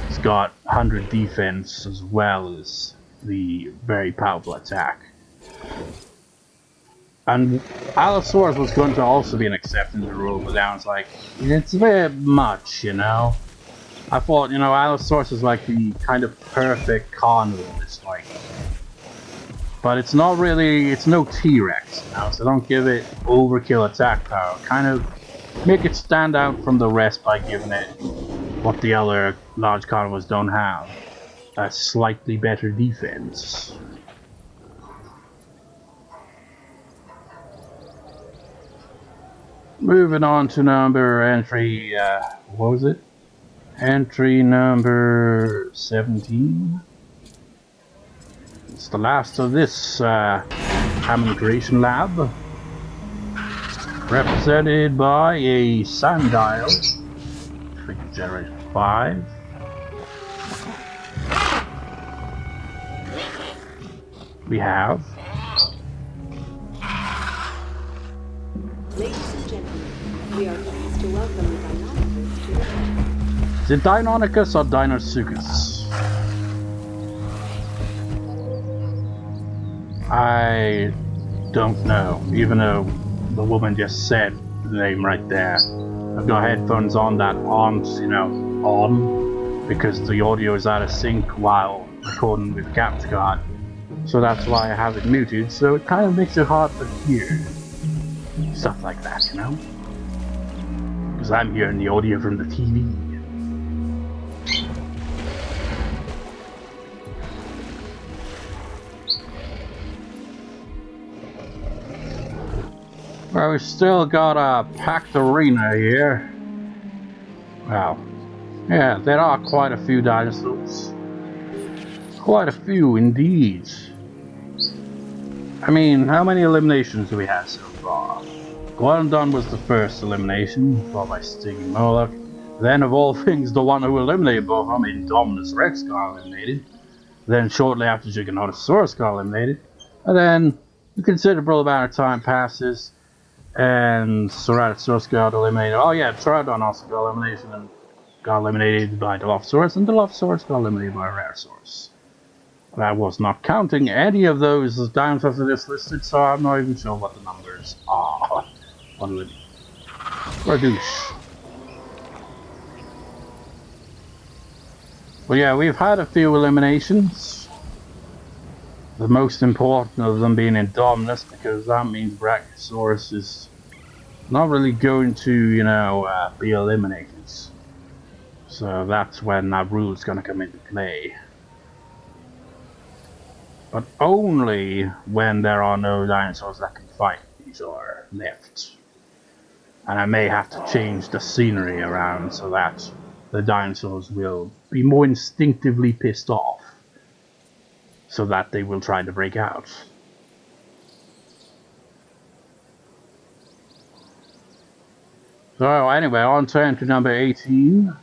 Speaker 1: It's got 100 defense as well as the very powerful attack. And Allosaurus was going to also be an exception to the rule, but I was like, it's a bit much, you know? I thought, you know, Allosaurus is like the kind of perfect carnivore. It's like, but it's not really, it's no T-Rex, you know, so don't give it overkill attack power. Kind of make it stand out from the rest by giving it what the other large carnivores don't have. A slightly better defense. Moving on to entry, what was it? Entry number 17. It's the last of this Hammond Creation Lab. Represented by a Sandile. I think it's Generation 5. We have...
Speaker 2: Ladies and gentlemen, we are pleased to welcome the Dinosaurs to the park.
Speaker 1: Is it Deinonychus or Dinosuchus? I don't know, even though the woman just said the name right there. I've got headphones on that aren't, you know, on because the audio is out of sync while recording with the capture card. So that's why I have it muted, so it kind of makes it hard to hear stuff like that, you know? Because I'm hearing the audio from the TV. Well, we still got a packed arena here. Wow. Yeah, there are quite a few dinosaurs. Quite a few indeed. I mean, how many eliminations do we have so far? Glendon was the first elimination, followed by Stig and Moloch. Then, of all things, the one who eliminated both of them, Indominus Rex, got eliminated. Then, shortly after, Stegosaurus got eliminated. And then, a considerable amount of time passes, and Ceratosaurus got eliminated. Oh yeah, Pterodon also got eliminated, and got eliminated by Allosaurus, and Allosaurus got eliminated by Rarosaurus. That was not counting any of those dinosaurs that is listed, so I'm not even sure what the numbers are. What a douche. Well, yeah, we've had a few eliminations. The most important of them being Indominus, because that means Brachiosaurus is not really going to, you know, be eliminated. So that's when that rule is going to come into play. But only when there are no dinosaurs that can fight each other left. And I may have to change the scenery around so that the dinosaurs will be more instinctively pissed off. So that they will try to break out. So anyway, on to entry number 18.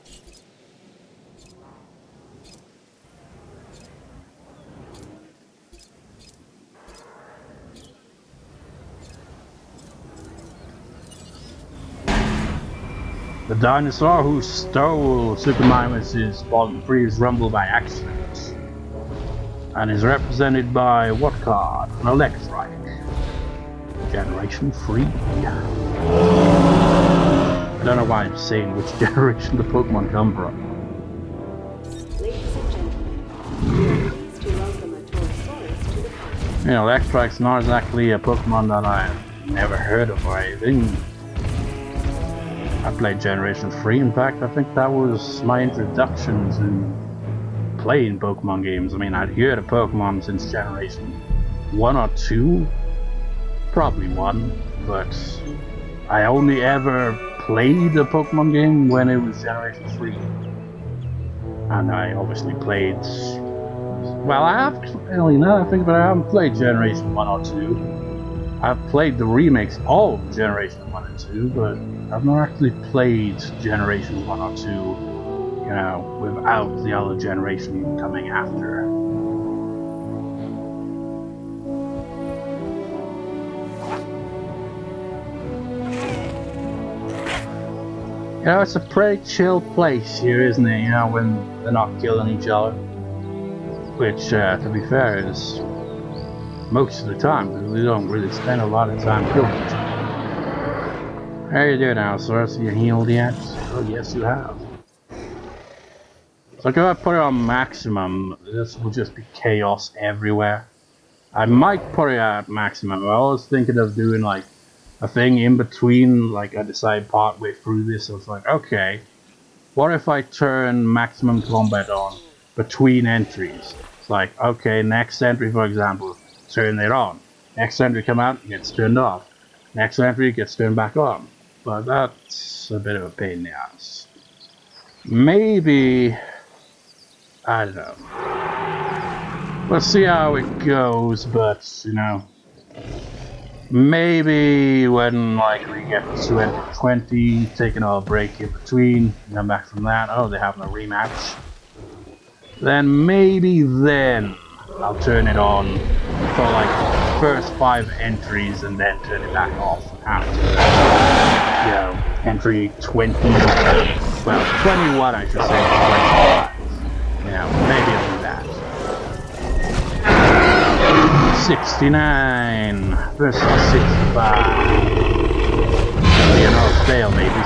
Speaker 1: The dinosaur who stole Super Mimus's Freeze Rumble by accident. And is represented by what card? An Electric. Generation 3. I don't know why I'm saying which generation the Pokemon come from.
Speaker 2: Ladies and gentlemen, we are pleased to welcome a Torosaurus to the party.
Speaker 1: Yeah, Electric's not exactly a Pokemon that I've never heard of or anything. I played Generation 3, in fact, I think that was my introduction to playing Pokemon games. I mean, I'd heard of Pokemon since Generation 1 or 2, probably 1, but I only ever played a Pokemon game when it was Generation 3. And I obviously played... Well, I haven't really, now that I think about it, I haven't played Generation 1 or 2. I've played the remakes of Generation 1 and 2, but I've not actually played Generation 1 or 2, you know, without the other generation coming after. You know, it's a pretty chill place here, isn't it? You know, when they're not killing each other. Which, to be fair, is most of the time, because we don't really spend a lot of time killing each other. How you doing, Allosaurus? You healed yet? Oh, yes, you have. So if I put it on maximum, this will just be chaos everywhere. I might put it at maximum. I was thinking of doing like a thing in between, like I decide partway through this. So it's like, okay, what if I turn maximum combat on between entries? It's like, okay, next entry, for example, turn it on. Next entry come out, it gets turned off. Next entry gets turned back on. But that's a bit of a pain in the ass. Maybe, I don't know. We'll see how it goes, but, you know, maybe when, like, we get to entry 20, taking a break in between, come back from that, oh, they're having a rematch. Then maybe then I'll turn it on for, like, the first 5 entries and then turn it back off after, you know, entry 20, well, 21 I should say, 25. You know, maybe I'll do that. 69 versus 65. It'll be another stalemate, isn't it?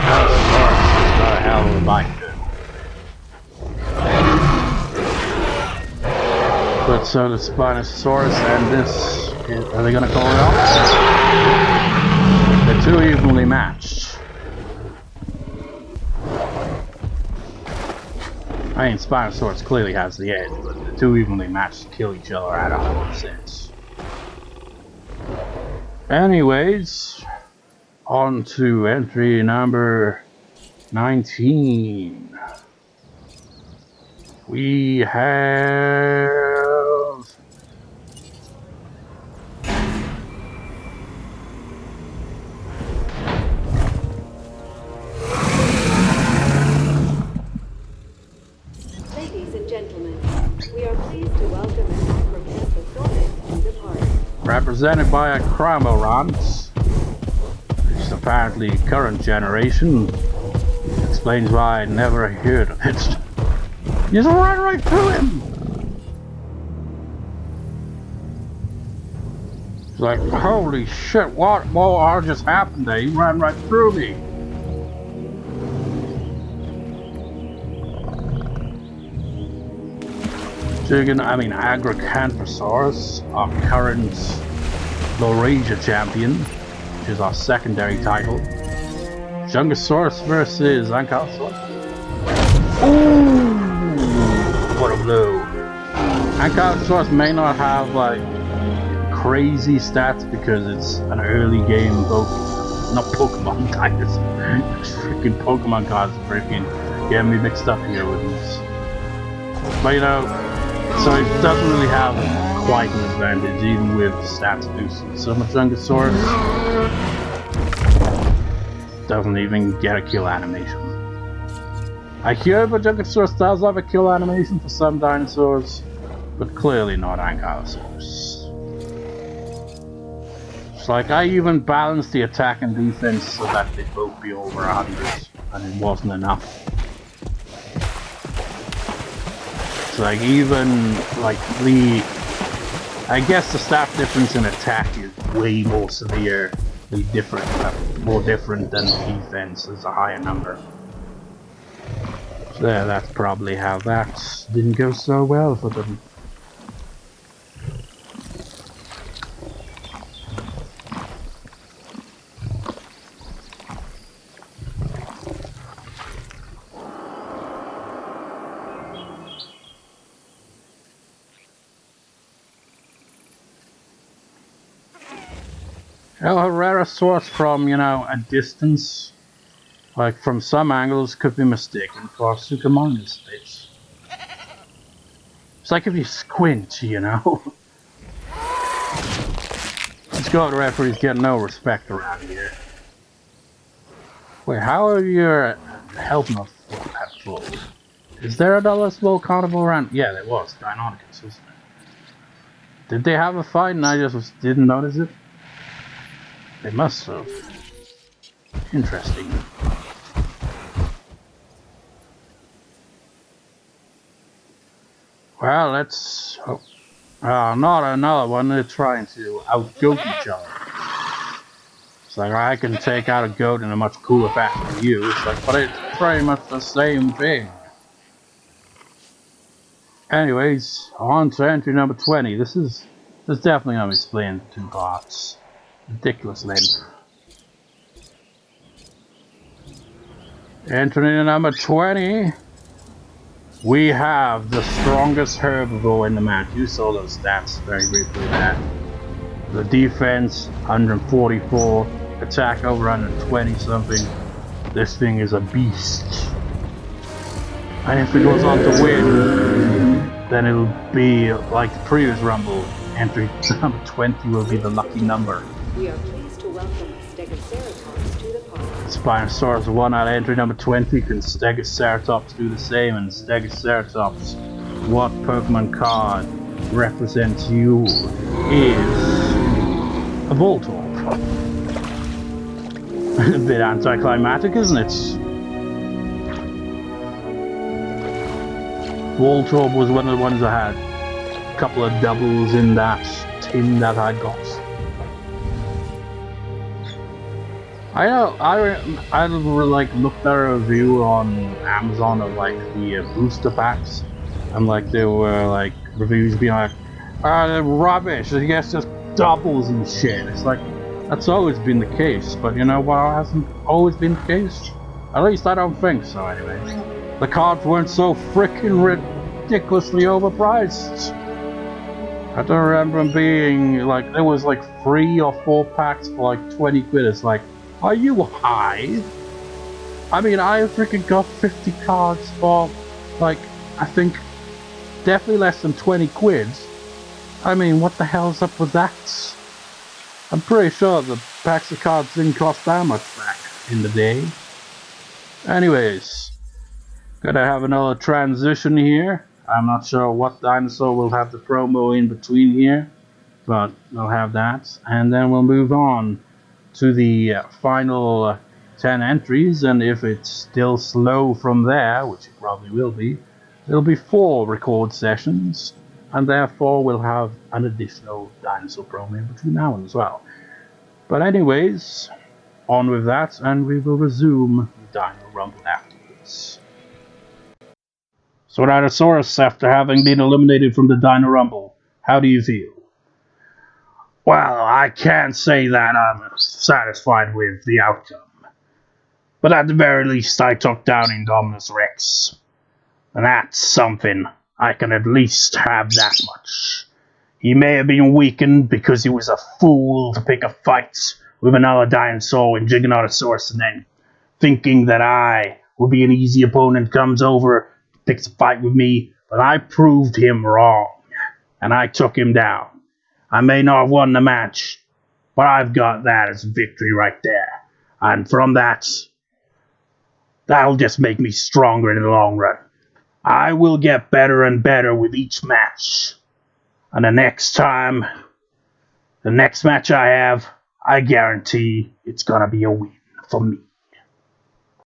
Speaker 1: Allosaurus has got a hell of a bite. But so the Spinosaurus and this, are they gonna call it off? They're too evenly matched. I mean, Spinosaurus clearly has the edge, but the two evenly matched to kill each other out of no sense. Anyways, on to entry number 19. We have...
Speaker 2: Ladies and gentlemen, we are pleased to welcome an Acrocanthosaurus to the party.
Speaker 1: represented by a Cramorant, which is apparently current generation. Explains why I never heard of it. You just ran right through him! It's like, holy shit, what just happened there? He ran right through me. Acrocanthosaurus, our current Laurasia champion, which is our secondary title. Stegosaurus versus Allosaurus. Ooh, what a blow! Allosaurus may not have like crazy stats because it's an early game not Pokemon cards. Freaking Pokemon cards freaking getting me mixed up here with these. But you know, so it doesn't really have quite an advantage even with stats boosted. So much Stegosaurus doesn't even get a kill animation. I hear but Stegosaurus does have a kill animation for some dinosaurs, but clearly not Allosaurus. It's like I even balanced the attack and defense so that they'd both be over 100, and it wasn't enough. It's like even like I guess the stat difference in attack is way more severely different, more different than defense. There's a higher number. So that's probably how that didn't go so well for them. Allosaurus from, a distance, like from some angles, could be mistaken for Suchomonas space. It's like if you squint, Let's go, the referee's getting no respect around here. Wait, how are your health not full? Is there another small carnival around? Yeah, there was. Dinosaurs, wasn't it? Did they have a fight and I just didn't notice it? They must have. Interesting. Well, let's... not another one. They're trying to out-goat each other. It's like, I can take out a goat in a much cooler fashion than you. It's like, but it's pretty much the same thing. Anyways, on to entry number 20. This definitely going to be split into 2 parts. Ridiculous length. Entry number 20. We have the strongest herbivore in the match. You saw those stats very briefly there. The defense 144, attack over 120 something. This thing is a beast. And if it goes on to win, then it'll be like the previous Rumble. Entry number 20 will be the lucky number.
Speaker 2: We are pleased to welcome Stegosaurus to the party.
Speaker 1: Spinosaurus won at entry number 20. Can Stegosaurus do the same? And Stegosaurus, what Pokemon card represents you is a Voltorb. A bit anticlimactic, isn't it? Voltorb was one of the ones that had a couple of doubles in that tin that I got. I like looked at a review on Amazon of like the booster packs, and like there were like reviews being like, they're rubbish. I guess just doubles and shit. It's like that's always been the case, but you know what hasn't always been the case? At least I don't think so. Anyway, the cards weren't so freaking ridiculously overpriced. I don't remember them being like there was like 3 or 4 packs for like 20 quid. It's like, are you high? I mean, I freaking got 50 cards for like I think definitely less than 20 quid. I mean, what the hell's up with that? I'm pretty sure the packs of cards didn't cost that much back in the day. Anyways, gonna have another transition here. I'm not sure what dinosaur will have the promo in between here, but we'll have that, and then we'll move on to the final 10 entries, and if it's still slow from there, which it probably will be, there'll be 4 record sessions, and therefore we'll have an additional dinosaur promo in between now and as well. But anyways, on with that, and we will resume the Dino Rumble afterwards. So Allosaurus, after having been eliminated from the Dino Rumble, how do you feel? Well, I can't say that I'm satisfied with the outcome. But at the very least, I took down Indominus Rex. And that's something. I can at least have that much. He may have been weakened because he was a fool to pick a fight with another dinosaur in Giganotosaurus and then thinking that I would be an easy opponent comes over, picks a fight with me, but I proved him wrong. And I took him down. I may not have won the match, but I've got that as a victory right there. And from that, that'll just make me stronger in the long run. I will get better and better with each match. And the next match I have, I guarantee it's gonna be a win for me.